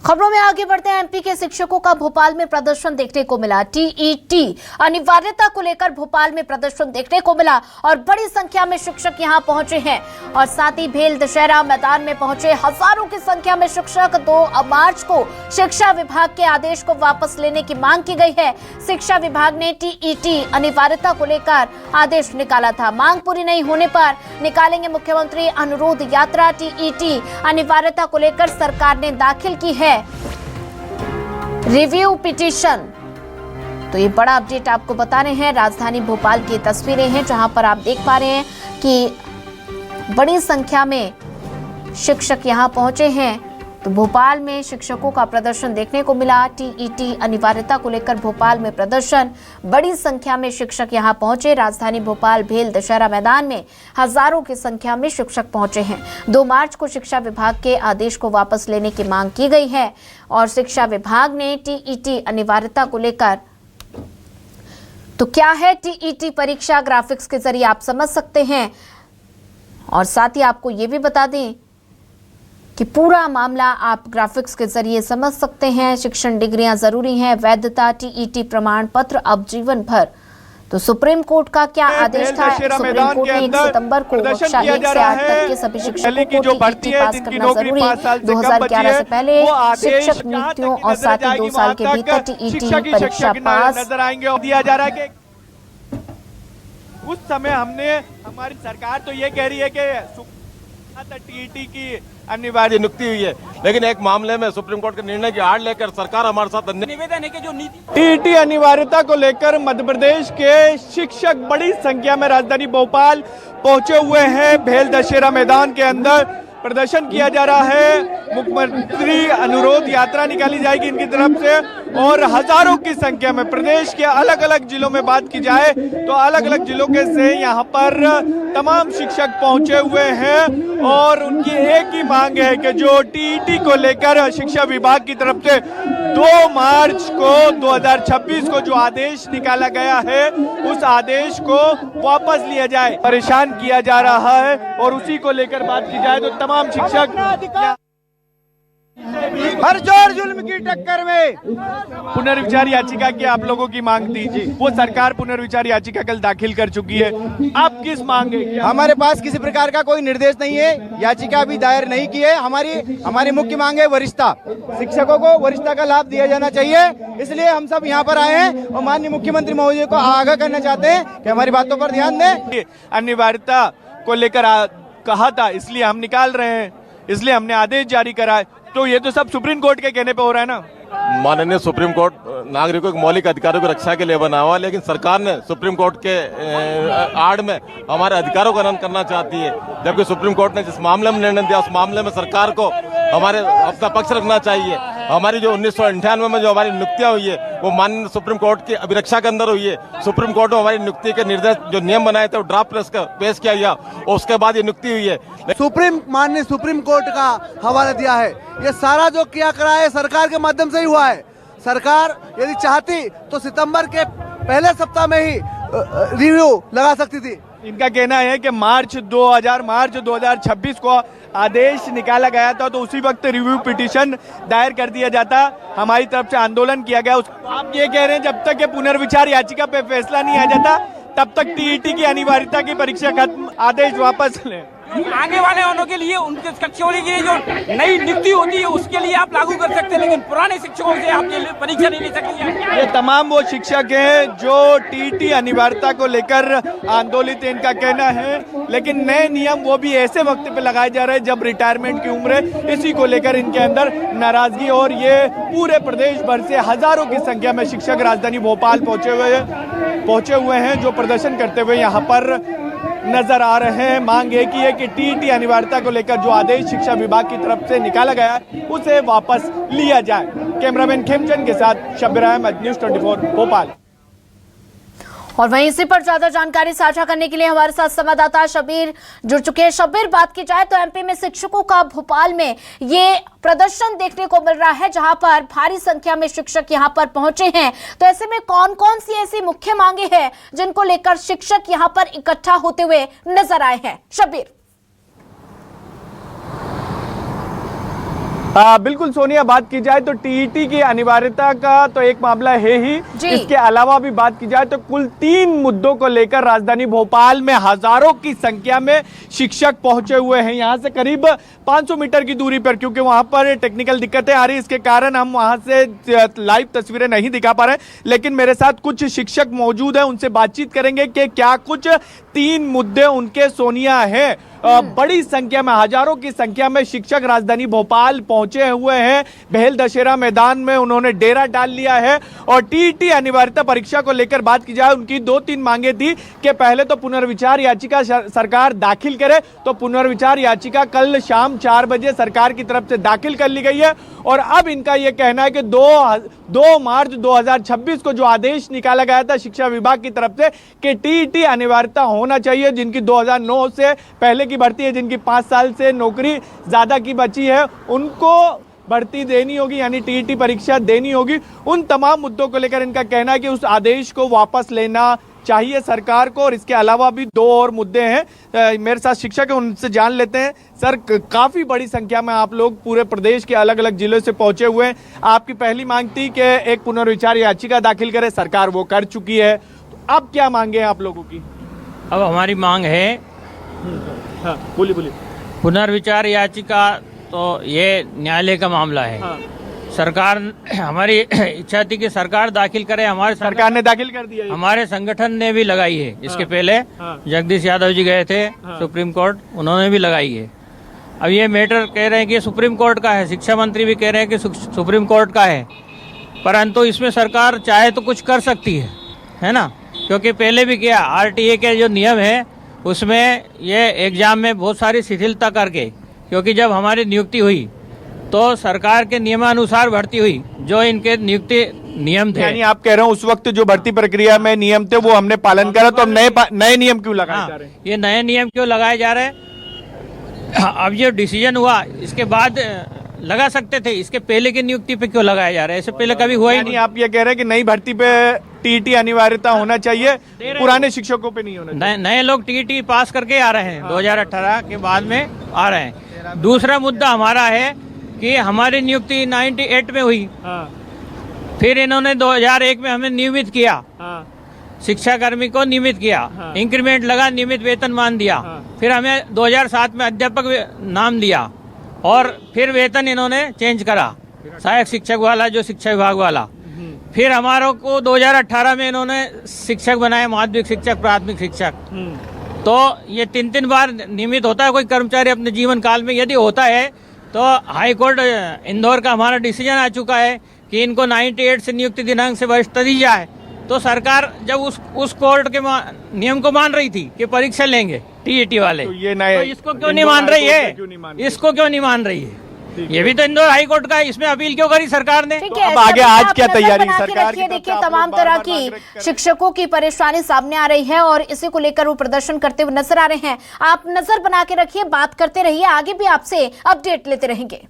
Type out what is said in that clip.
खबरों में आगे बढ़ते हैं। एमपी के शिक्षकों का भोपाल में प्रदर्शन देखने को मिला। टीईटी अनिवार्यता को लेकर भोपाल में प्रदर्शन देखने को मिला और बड़ी संख्या में शिक्षक यहां पहुंचे हैं और साथ ही भेल दशहरा मैदान में पहुंचे हजारों की संख्या में शिक्षक। 2 मार्च को शिक्षा विभाग के आदेश को वापस लेने की मांग की गई है। शिक्षा विभाग ने टीईटी अनिवार्यता को लेकर आदेश निकाला था। मांग पूरी नहीं होने पर निकालेंगे मुख्यमंत्री अनुरोध यात्रा। टीईटी अनिवार्यता को लेकर सरकार ने दाखिल की है रिव्यू पिटीशन। तो ये बड़ा अपडेट आपको बता रहे हैं। राजधानी भोपाल की तस्वीरें हैं जहां पर आप देख पा रहे हैं कि बड़ी संख्या में शिक्षक यहां पहुंचे हैं। तो भोपाल में शिक्षकों का प्रदर्शन देखने को मिला। टीईटी अनिवार्यता को लेकर भोपाल में प्रदर्शन, बड़ी संख्या में शिक्षक यहां पहुंचे। राजधानी भोपाल भेल दशहरा मैदान में हजारों की संख्या में शिक्षक पहुंचे हैं। 2 मार्च को शिक्षा विभाग के आदेश को वापस लेने की मांग की गई है और शिक्षा विभाग ने टीईटी अनिवार्यता को लेकर, तो क्या है टीईटी परीक्षा, ग्राफिक्स के जरिए आप समझ सकते हैं। और साथ ही आपको ये भी बता दें कि पूरा मामला आप ग्राफिक्स के जरिए समझ सकते हैं। शिक्षण डिग्रियां जरूरी हैं, वैधता, टीईटी प्रमाण पत्र अब जीवन भर। तो सुप्रीम कोर्ट का क्या आदेश था? सुप्रीम कोर्ट ने 1 सितंबर को कक्षा 1 से 8 तक के सभी शिक्षकों को टीईटी पास करना जरूरी। 2011 से पहले शिक्षक नियुक्तियों और साथ ही 2 साल के भीतर टीईटी परीक्षा पास नजर आएंगे। दिया जा रहा है कि उस समय हमने, हमारी सरकार तो ये कह रही है कि टीईटी की अनिवार्य नियुक्ति हुई है, लेकिन एक मामले में सुप्रीम कोर्ट के निर्णय की आड़ लेकर सरकार हमारे साथ निवेदन है कि जो नीति टीईटी अनिवार्यता को लेकर मध्य प्रदेश के शिक्षक बड़ी संख्या में राजधानी भोपाल पहुंचे हुए हैं। भेल दशहरा मैदान के अंदर प्रदर्शन किया जा रहा है। मुख्यमंत्री अनुरोध यात्रा निकाली जाएगी इनकी तरफ से और हजारों की संख्या में प्रदेश के अलग अलग जिलों में बात की जाए तो अलग अलग जिलों के से यहाँ पर तमाम शिक्षक पहुंचे हुए हैं और उनकी एक ही मांग है कि जो टीईटी को लेकर शिक्षा विभाग की तरफ से 2 मार्च को 2026 को जो आदेश निकाला गया है उस आदेश को वापस लिया जाए। परेशान किया जा रहा है और उसी को लेकर बात की जाए तो तमाम शिक्षक हर जोर जुल्म की टक्कर में पुनर्विचार याचिका की आप लोगों की मांग थी, वो सरकार पुनर्विचार याचिका कल दाखिल कर चुकी है। आप किस मांग है? हमारे पास किसी प्रकार का कोई निर्देश नहीं है, याचिका अभी दायर नहीं की है। हमारी मुख्य मांग है वरिष्ठता। शिक्षकों को वरिष्ठता का लाभ दिया जाना चाहिए, इसलिए हम सब यहाँ पर आए हैं और माननीय मुख्यमंत्री महोदय को आगाह करना चाहते हैं कि हमारी बातों पर ध्यान दें। अनिवार्यता को लेकर कहा था, इसलिए हम निकाल रहे हैं, इसलिए हमने आदेश जारी करा है। तो ये तो सब सुप्रीम कोर्ट के कहने पे हो रहा है ना। माननीय सुप्रीम कोर्ट नागरिकों के मौलिक अधिकारों की रक्षा के लिए बना हुआ, लेकिन सरकार ने सुप्रीम कोर्ट के आड़ में हमारे अधिकारों का हनन करना चाहती है। जबकि सुप्रीम कोर्ट ने जिस मामले में निर्णय दिया उस मामले में सरकार को अपना पक्ष रखना चाहिए। हमारी जो 1998 में जो हमारी नियुक्तियां हुई है वो माननीय सुप्रीम कोर्ट की अभिरक्षा के अंदर हुई है। सुप्रीम कोर्ट में हमारी नियुक्ति के निर्देश जो नियम बनाए थे वो ड्राफ्ट पेश किया गया और उसके बाद ये नियुक्ति हुई है। माननीय सुप्रीम कोर्ट का हवाला दिया है। ये सारा जो किया करा है सरकार के माध्यम से ही हुआ है। सरकार यदि चाहती तो सितंबर के पहले सप्ताह में ही रिव्यू लगा सकती थी। इनका कहना है कि मार्च 2026 को आदेश निकाला गया था तो उसी वक्त रिव्यू पिटीशन दायर कर दिया जाता, हमारी तरफ से आंदोलन किया गया। आप ये कह रहे हैं जब तक ये पुनर्विचार याचिका पे फैसला नहीं आ जाता तब तक टीईटी की अनिवार्यता की परीक्षा खत्म, आदेश वापस लें। आगे वाले वालों के लिए, उनके शिक्षकों के लिए जो नई नियुक्ति होती है उसके लिए आप लागू कर सकते हैं, लेकिन पुराने शिक्षकों से आप ये परीक्षा नहीं ले सकते। ये तमाम वो शिक्षक हैं जो टीईटी अनिवार्यता को लेकर आंदोलित है, इनका कहना है। लेकिन नए नियम वो भी ऐसे वक्त पे लगाए जा रहे हैं जब रिटायरमेंट की उम्र है, इसी को लेकर इनके अंदर नाराजगी। और ये पूरे प्रदेश भर से हजारों की संख्या में शिक्षक राजधानी भोपाल पहुंचे हुए हैं जो प्रदर्शन करते हुए यहाँ पर नजर आ रहे हैं। मांग एक ही है कि टीईटी अनिवार्यता को लेकर जो आदेश शिक्षा विभाग की तरफ से निकाला गया है उसे वापस लिया जाए। कैमरामैन खेमचंद के साथ शब्बीर अहमद, न्यूज़ 24 भोपाल। और वहीं इसी पर ज्यादा जानकारी साझा करने के लिए हमारे साथ संवाददाता शब्बीर जुड़ चुके हैं। शब्बीर, बात की जाए तो एमपी में शिक्षकों का भोपाल में ये प्रदर्शन देखने को मिल रहा है जहां पर भारी संख्या में शिक्षक यहां पर पहुंचे हैं। तो ऐसे में कौन कौन सी ऐसी मुख्य मांगे हैं जिनको लेकर शिक्षक यहां पर इकट्ठा होते हुए नजर आए हैं? शब्बीर। बिल्कुल सोनिया, बात की जाए तो टीईटी की अनिवार्यता का तो एक मामला है ही, जी। इसके अलावा भी बात की जाए तो कुल 3 मुद्दों को लेकर राजधानी भोपाल में हजारों की संख्या में शिक्षक पहुंचे हुए हैं। यहां से करीब 500 मीटर की दूरी पर, क्योंकि वहां पर टेक्निकल दिक्कतें आ रही, इसके कारण हम वहां से लाइव तस्वीरें नहीं दिखा पा रहे, लेकिन मेरे साथ कुछ शिक्षक मौजूद हैं, उनसे बातचीत करेंगे कि क्या कुछ 3 मुद्दे उनके सोनिया हैं। बड़ी संख्या में, हजारों की संख्या में शिक्षक राजधानी भोपाल पहुंचे हुए हैं। बेहल दशहरा मैदान में उन्होंने डेरा डाल लिया है और टीईटी अनिवार्यता परीक्षा को लेकर बात की जाए, उनकी 2-3 मांगे थी कि पहले तो पुनर्विचार याचिका सरकार दाखिल करे, तो पुनर्विचार याचिका कल शाम 4 बजे सरकार की तरफ से दाखिल कर ली गई है। और अब इनका यह कहना है कि 2 मार्च 2026 को जो आदेश निकाला गया था शिक्षा विभाग की तरफ से कि टीईटी अनिवार्यता होना चाहिए, जिनकी 2009 से पहले की भर्ती है, जिनकी 5 साल से नौकरी ज्यादा की बची है, उनको भर्ती देनी होगी, यानी टीईटी परीक्षा देनी होगी। उन तमाम मुद्दों को लेकर इनका कहना है कि उस आदेश को वापस लेना चाहिए सरकार को। और इसके अलावा भी 2 और मुद्दे हैं। मेरे साथ शिक्षक हैं, उनसे जान लेते हैं। सर, काफी बड़ी संख्या में आप लोग पूरे प्रदेश के अलग अलग जिलों से पहुंचे हुए हैं। आपकी पहली मांग थी कि एक पुनर्विचार याचिका दाखिल करे, सरकार वो कर चुकी है, तो अब क्या मांगे हैं आप लोगों की? अब हमारी मांग है, हाँ, बोलिए। पुनर्विचार याचिका तो ये न्यायालय का मामला है। हाँ। सरकार, हमारी इच्छा थी कि सरकार दाखिल करे। हमारे सरकार ने दाखिल कर दिया है। हमारे संगठन ने भी लगाई है। इसके पहले जगदीश यादव जी गए थे सुप्रीम कोर्ट, उन्होंने भी लगाई है। अब ये मैटर कह रहे हैं कि सुप्रीम कोर्ट का है, शिक्षा मंत्री भी कह रहे हैं कि सुप्रीम कोर्ट का है, परंतु इसमें सरकार चाहे तो कुछ कर सकती है ना, क्योंकि पहले भी किया। आरटीए के जो नियम है उसमें ये एग्जाम में बहुत सारी शिथिलता करके, क्योंकि जब हमारी नियुक्ति हुई तो सरकार के नियमानुसार भर्ती हुई, जो इनके नियुक्ति नियम थे। यानी आप कह रहे हो उस वक्त जो भर्ती प्रक्रिया में नियम थे वो हमने पालन करा, तो हम नए नियम क्यों लगाए जा रहे हैं? ये नए नियम क्यों लगाए जा रहे हैं? अब ये डिसीजन हुआ, इसके बाद लगा सकते थे, इसके पहले की नियुक्ति पे क्यों लगाया जा रहा है? इससे पहले कभी हुआ ही नहीं। आप ये कह रहे हैं कि नई भर्ती पे टीईटी अनिवार्यता होना चाहिए, पुराने शिक्षकों पे नहीं होना चाहिए। नए लोग टीईटी पास करके आ रहे हैं, 2018 के बाद में आ रहे हैं। दूसरा मुद्दा हमारा है कि हमारी नियुक्ति 98 में हुई, फिर इन्होंने 2001 में हमें नियमित किया, शिक्षा कर्मी को नियमित किया, इंक्रीमेंट लगा, नियमित वेतन मान दिया, फिर हमें 2007 में अध्यापक नाम दिया और फिर वेतन इन्होंने चेंज करा, सहायक शिक्षक वाला जो शिक्षा विभाग वाला। फिर हमारों को 2018 में इन्होंने शिक्षक बनाए, माध्यमिक शिक्षक, प्राथमिक शिक्षक। तो ये 3 बार नियमित होता है कोई कर्मचारी अपने जीवन काल में? यदि होता है तो हाई कोर्ट इंदौर का हमारा डिसीजन आ चुका है कि इनको 98 से नियुक्ति दिनांक से वरिष्ठता दी जाए। तो सरकार जब उस कोर्ट के नियम को मान रही थी कि परीक्षा लेंगे टीईटी वाले, तो इसको क्यों नहीं मान रही है? इसको क्यों नहीं मान रही है? ये भी तो इंदौर हाई कोर्ट का है, इसमें अपील क्यों करी सरकार ने? ठीक है, अब आगे आज क्या तैयारी सरकार की? देखिए, तमाम तरह की शिक्षकों की परेशानी सामने आ रही है और इसी को लेकर वो प्रदर्शन करते हुए नजर आ रहे हैं। आप नजर बना के रखिए, बात करते रहिए, आगे भी आपसे अपडेट लेते रहेंगे।